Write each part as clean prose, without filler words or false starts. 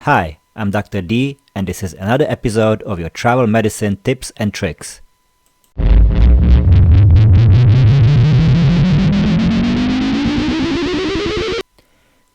Hi, I'm Dr. D, and this is another episode of your travel medicine tips and tricks.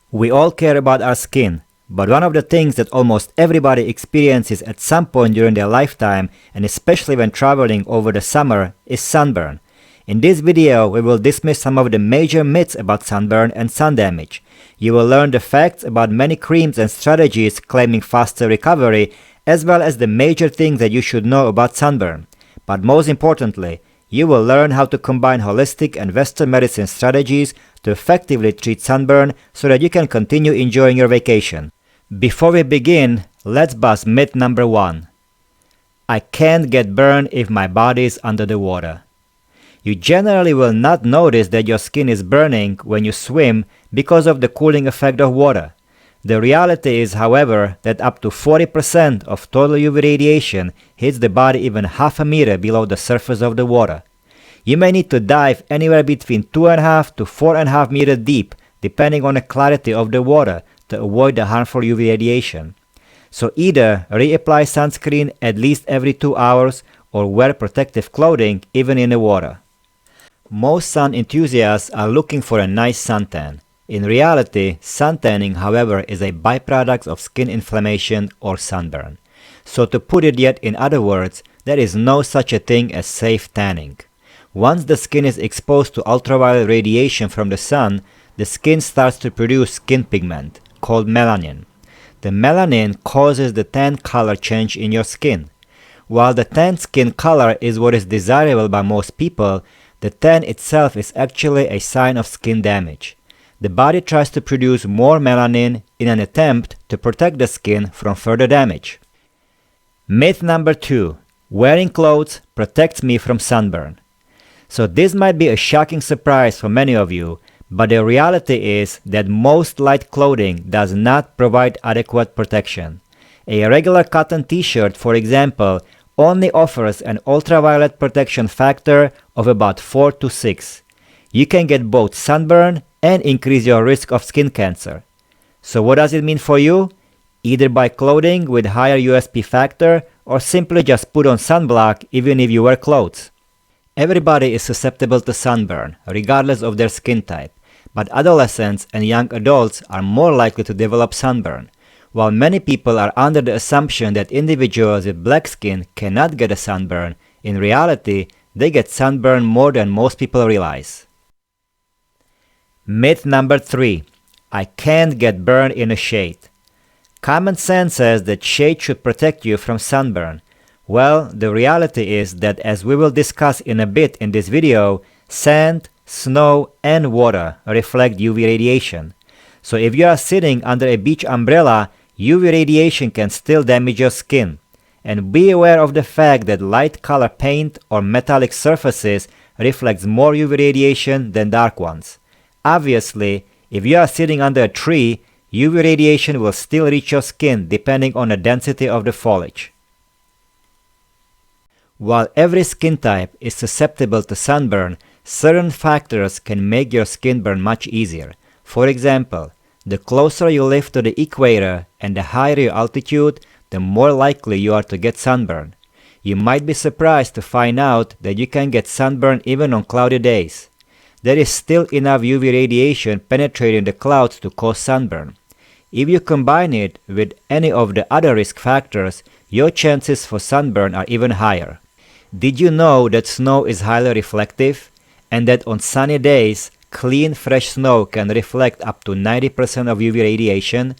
We all care about our skin, but one of the things that almost everybody experiences at some point during their lifetime, and especially when traveling over the summer, is sunburn. In this video, we will dismiss some of the major myths about sunburn and sun damage. You will learn the facts about many creams and strategies claiming faster recovery, as well as the major things that you should know about sunburn. But most importantly, you will learn how to combine holistic and Western medicine strategies to effectively treat sunburn so that you can continue enjoying your vacation. Before we begin, let's bust myth number 1. I can't get burned if my body is under the water. You generally will not notice that your skin is burning when you swim because of the cooling effect of water. The reality is, however, that up to 40% of total UV radiation hits the body even half a meter below the surface of the water. You may need to dive anywhere between 2.5 to 4.5 meters deep, depending on the clarity of the water, to avoid the harmful UV radiation. So either reapply sunscreen at least every 2 hours or wear protective clothing even in the water. Most sun enthusiasts are looking for a nice suntan. In reality, suntanning, however, is a byproduct of skin inflammation or sunburn. So to put it yet in other words, there is no such a thing as safe tanning. Once the skin is exposed to ultraviolet radiation from the sun, the skin starts to produce skin pigment, called melanin. The melanin causes the tan color change in your skin. While the tan skin color is what is desirable by most people, the tan itself is actually a sign of skin damage. The body tries to produce more melanin in an attempt to protect the skin from further damage. Myth number 2. Wearing clothes protects me from sunburn. So this might be a shocking surprise for many of you, but the reality is that most light clothing does not provide adequate protection. A regular cotton t-shirt, for example, only offers an ultraviolet protection factor of about 4 to 6. You can get both sunburn and increase your risk of skin cancer. So what does it mean for you? Either buy clothing with higher USP factor or simply just put on sunblock even if you wear clothes. Everybody is susceptible to sunburn, regardless of their skin type, but adolescents and young adults are more likely to develop sunburn. While many people are under the assumption that individuals with black skin cannot get a sunburn, in reality, they get sunburn more than most people realize. Myth number 3. I can't get burned in the shade. Common sense says that shade should protect you from sunburn. Well, the reality is that, as we will discuss in a bit in this video, sand, snow, and water reflect UV radiation. So if you are sitting under a beach umbrella, UV radiation can still damage your skin. And be aware of the fact that light color paint or metallic surfaces reflects more UV radiation than dark ones. Obviously, if you are sitting under a tree, UV radiation will still reach your skin depending on the density of the foliage. While every skin type is susceptible to sunburn, certain factors can make your skin burn much easier. For example, the closer you live to the equator and the higher your altitude, the more likely you are to get sunburn. You might be surprised to find out that you can get sunburn even on cloudy days. There is still enough UV radiation penetrating the clouds to cause sunburn. If you combine it with any of the other risk factors, your chances for sunburn are even higher. Did you know that snow is highly reflective, and that on sunny days, clean, fresh snow can reflect up to 90% of UV radiation?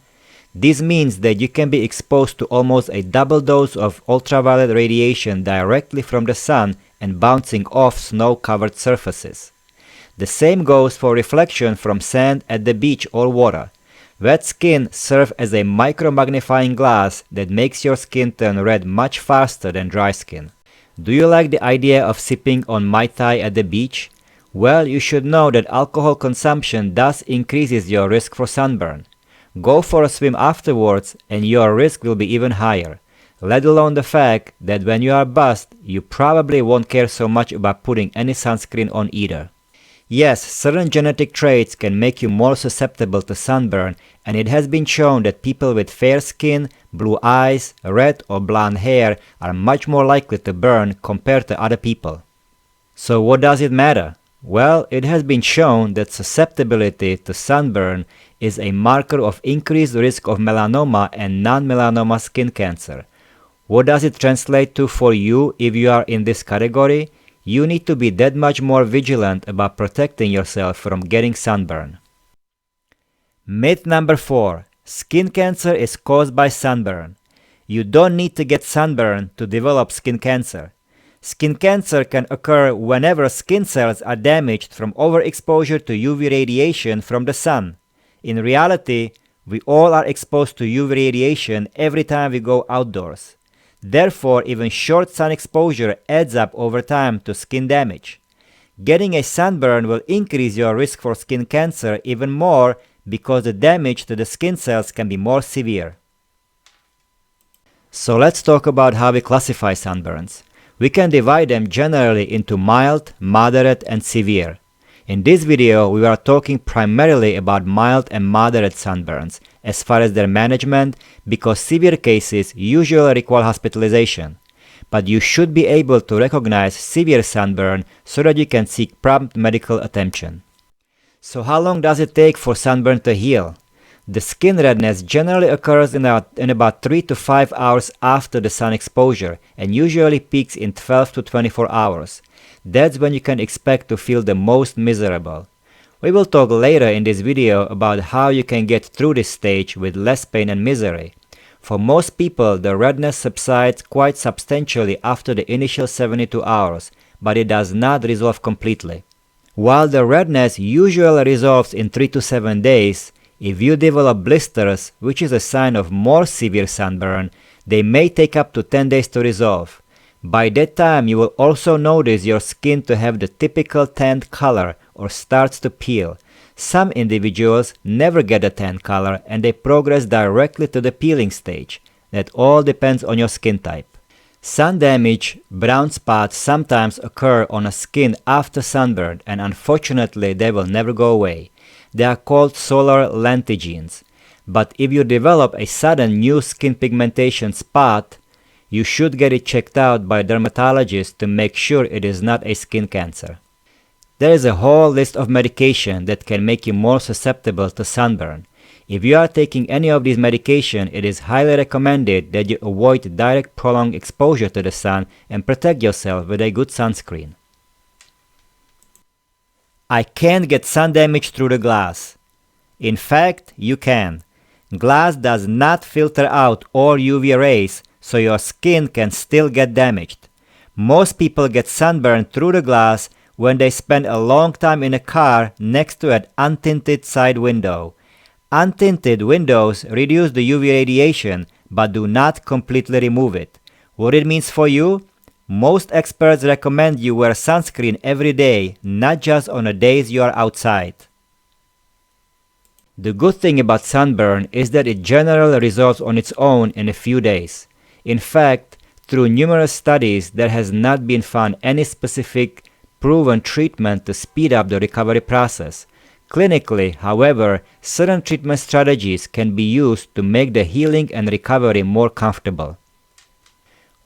This means that you can be exposed to almost a double dose of ultraviolet radiation directly from the sun and bouncing off snow-covered surfaces. The same goes for reflection from sand at the beach or water. Wet skin serves as a micro-magnifying glass that makes your skin turn red much faster than dry skin. Do you like the idea of sipping on Mai Tai at the beach? Well, you should know that alcohol consumption thus increases your risk for sunburn. Go for a swim afterwards and your risk will be even higher, let alone the fact that when you are buzzed, you probably won't care so much about putting any sunscreen on either. Yes, certain genetic traits can make you more susceptible to sunburn, and it has been shown that people with fair skin, blue eyes, red or blonde hair are much more likely to burn compared to other people. So what does it matter? Well, it has been shown that susceptibility to sunburn is a marker of increased risk of melanoma and non-melanoma skin cancer. What does it translate to for you if you are in this category? You need to be that much more vigilant about protecting yourself from getting sunburn. Myth number 4. Skin cancer is caused by sunburn. You don't need to get sunburn to develop skin cancer. Skin cancer can occur whenever skin cells are damaged from overexposure to UV radiation from the sun. In reality, we all are exposed to UV radiation every time we go outdoors. Therefore, even short sun exposure adds up over time to skin damage. Getting a sunburn will increase your risk for skin cancer even more because the damage to the skin cells can be more severe. So let's talk about how we classify sunburns. We can divide them generally into mild, moderate, and severe. In this video, we are talking primarily about mild and moderate sunburns as far as their management because severe cases usually require hospitalization. But you should be able to recognize severe sunburn so that you can seek prompt medical attention. So how long does it take for sunburn to heal? The skin redness generally occurs in about 3 to 5 hours after the sun exposure and usually peaks in 12 to 24 hours. That's when you can expect to feel the most miserable. We will talk later in this video about how you can get through this stage with less pain and misery. For most people, the redness subsides quite substantially after the initial 72 hours, but it does not resolve completely. While the redness usually resolves in 3 to 7 days, if you develop blisters, which is a sign of more severe sunburn, they may take up to 10 days to resolve. By that time, you will also notice your skin to have the typical tanned color or starts to peel. Some individuals never get a tan color and they progress directly to the peeling stage. That all depends on your skin type. Sun damage, brown spots sometimes occur on a skin after sunburn and unfortunately they will never go away. They are called solar lentigines. But if you develop a sudden new skin pigmentation spot, you should get it checked out by a dermatologist to make sure it is not a skin cancer. There is a whole list of medication that can make you more susceptible to sunburn. If you are taking any of these medications, it is highly recommended that you avoid direct prolonged exposure to the sun and protect yourself with a good sunscreen. I can't get sun damage through the glass. In fact, you can. Glass does not filter out all UV rays, so your skin can still get damaged. Most people get sunburn through the glass when they spend a long time in a car next to an untinted side window. Untinted windows reduce the UV radiation but do not completely remove it. What it means for you? Most experts recommend you wear sunscreen every day, not just on the days you are outside. The good thing about sunburn is that it generally resolves on its own in a few days. In fact, through numerous studies, there has not been found any specific proven treatment to speed up the recovery process. Clinically, however, certain treatment strategies can be used to make the healing and recovery more comfortable.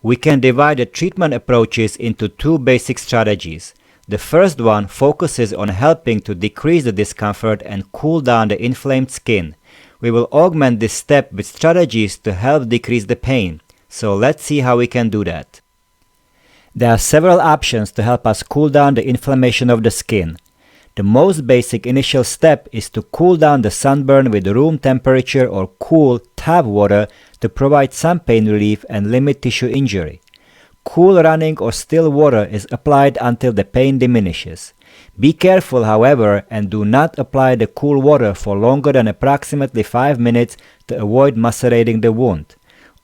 We can divide the treatment approaches into two basic strategies. The first one focuses on helping to decrease the discomfort and cool down the inflamed skin. We will augment this step with strategies to help decrease the pain. So let's see how we can do that. There are several options to help us cool down the inflammation of the skin. The most basic initial step is to cool down the sunburn with room temperature or cool tap water to provide some pain relief and limit tissue injury. Cool running or still water is applied until the pain diminishes. Be careful, however, and do not apply the cool water for longer than approximately 5 minutes to avoid macerating the wound.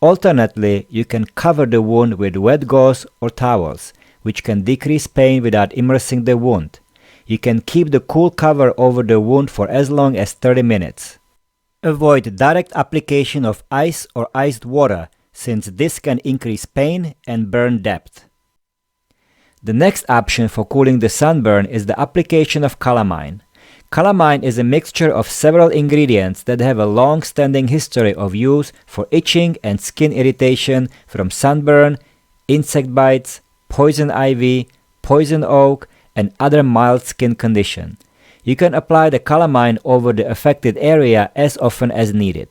Alternately, you can cover the wound with wet gauze or towels, which can decrease pain without immersing the wound. You can keep the cool cover over the wound for as long as 30 minutes. Avoid direct application of ice or iced water, since this can increase pain and burn depth. The next option for cooling the sunburn is the application of calamine. Calamine is a mixture of several ingredients that have a long-standing history of use for itching and skin irritation from sunburn, insect bites, poison ivy, poison oak, and other mild skin conditions. You can apply the calamine over the affected area as often as needed.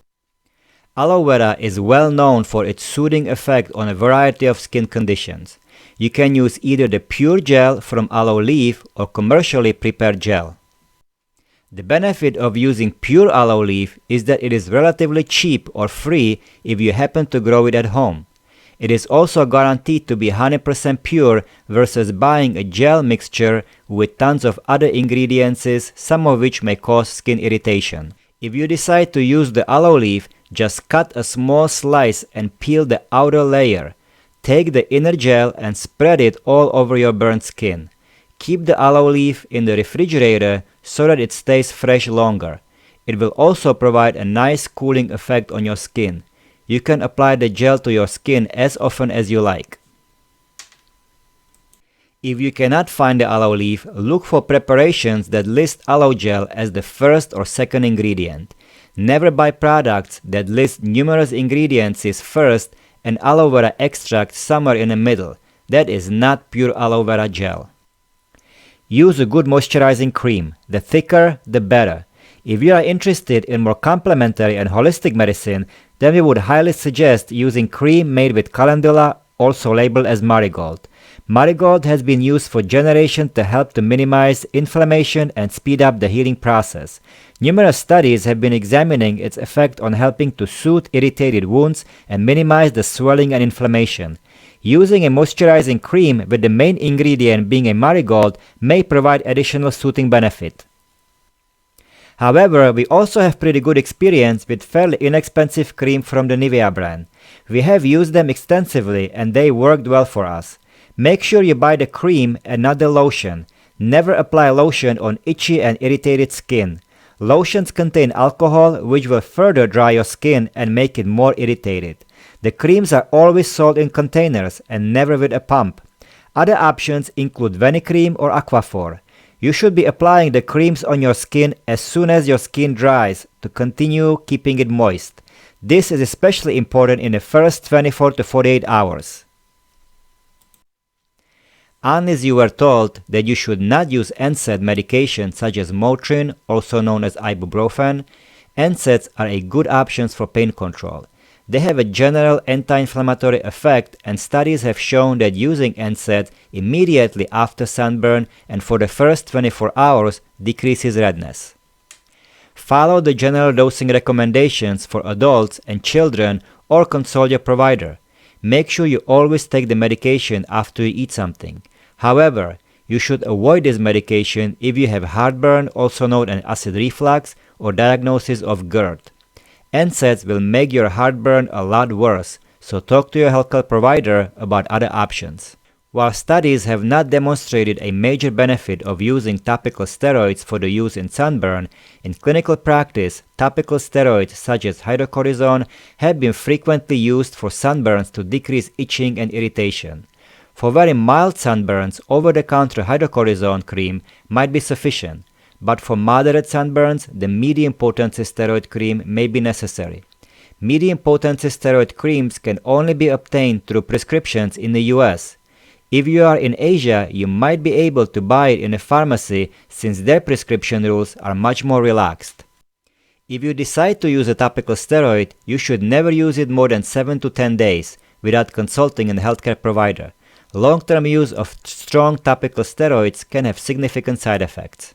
Aloe vera is well known for its soothing effect on a variety of skin conditions. You can use either the pure gel from aloe leaf or commercially prepared gel. The benefit of using pure aloe leaf is that it is relatively cheap or free if you happen to grow it at home. It is also guaranteed to be 100% pure versus buying a gel mixture with tons of other ingredients, some of which may cause skin irritation. If you decide to use the aloe leaf, just cut a small slice and peel the outer layer. Take the inner gel and spread it all over your burnt skin. Keep the aloe leaf in the refrigerator so that it stays fresh longer. It will also provide a nice cooling effect on your skin. You can apply the gel to your skin as often as you like. If you cannot find the aloe leaf, look for preparations that list aloe gel as the first or second ingredient. Never buy products that list numerous ingredients first and aloe vera extract somewhere in the middle. That is not pure aloe vera gel. Use a good moisturizing cream. The thicker, the better. If you are interested in more complementary and holistic medicine, then we would highly suggest using cream made with calendula, also labeled as marigold. Marigold has been used for generations to help to minimize inflammation and speed up the healing process. Numerous studies have been examining its effect on helping to soothe irritated wounds and minimize the swelling and inflammation. Using a moisturizing cream with the main ingredient being a marigold may provide additional soothing benefit. However, we also have pretty good experience with fairly inexpensive cream from the Nivea brand. We have used them extensively and they worked well for us. Make sure you buy the cream and not the lotion. Never apply lotion on itchy and irritated skin. Lotions contain alcohol which will further dry your skin and make it more irritated. The creams are always sold in containers and never with a pump. Other options include Vanicream or Aquaphor. You should be applying the creams on your skin as soon as your skin dries to continue keeping it moist. This is especially important in the first 24 to 48 hours. Unless you were told that you should not use NSAID medication such as Motrin, also known as ibuprofen, NSAIDs are a good option for pain control. They have a general anti-inflammatory effect and studies have shown that using NSAIDs immediately after sunburn and for the first 24 hours decreases redness. Follow the general dosing recommendations for adults and children or consult your provider. Make sure you always take the medication after you eat something. However, you should avoid this medication if you have heartburn, also known as acid reflux, or diagnosis of GERD. NSAIDs will make your heartburn a lot worse, so talk to your healthcare provider about other options. While studies have not demonstrated a major benefit of using topical steroids for the use in sunburn, in clinical practice, topical steroids such as hydrocortisone have been frequently used for sunburns to decrease itching and irritation. For very mild sunburns, over-the-counter hydrocortisone cream might be sufficient, but for moderate sunburns, the medium-potency steroid cream may be necessary. Medium-potency steroid creams can only be obtained through prescriptions in the US. If you are in Asia, you might be able to buy it in a pharmacy since their prescription rules are much more relaxed. If you decide to use a topical steroid, you should never use it more than 7 to 10 days without consulting a healthcare provider. Long-term use of strong topical steroids can have significant side effects.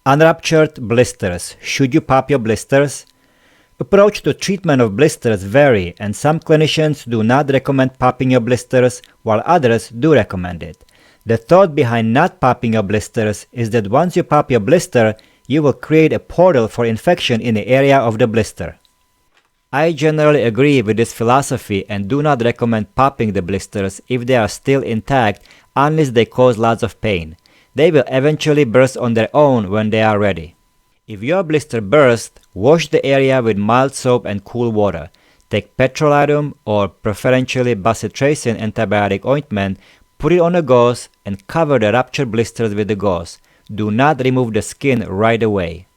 Unruptured blisters. Should you pop your blisters? Approach to treatment of blisters vary and some clinicians do not recommend popping your blisters while others do recommend it. The thought behind not popping your blisters is that once you pop your blister, you will create a portal for infection in the area of the blister. I generally agree with this philosophy and do not recommend popping the blisters if they are still intact unless they cause lots of pain. They will eventually burst on their own when they are ready. If your blister bursts, wash the area with mild soap and cool water. Take petrolatum or preferentially bacitracin antibiotic ointment, Put it on a gauze and cover the ruptured blisters with the gauze. Do not remove the skin right away.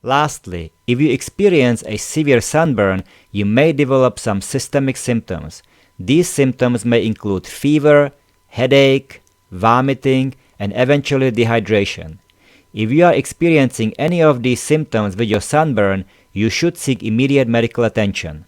Lastly, if you experience a severe sunburn, you may develop some systemic symptoms. These symptoms may include fever, headache, vomiting, and eventually dehydration. If you are experiencing any of these symptoms with your sunburn, you should seek immediate medical attention.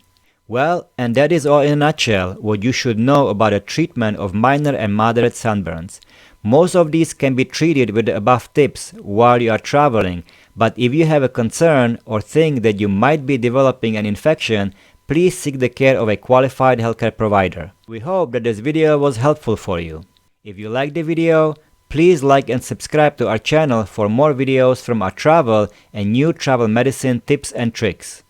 Well, and that is all in a nutshell what you should know about the treatment of minor and moderate sunburns. Most of these can be treated with the above tips while you are traveling, but if you have a concern or think that you might be developing an infection, please seek the care of a qualified healthcare provider. We hope that this video was helpful for you. If you liked the video, please like and subscribe to our channel for more videos from our travel and new travel medicine tips and tricks.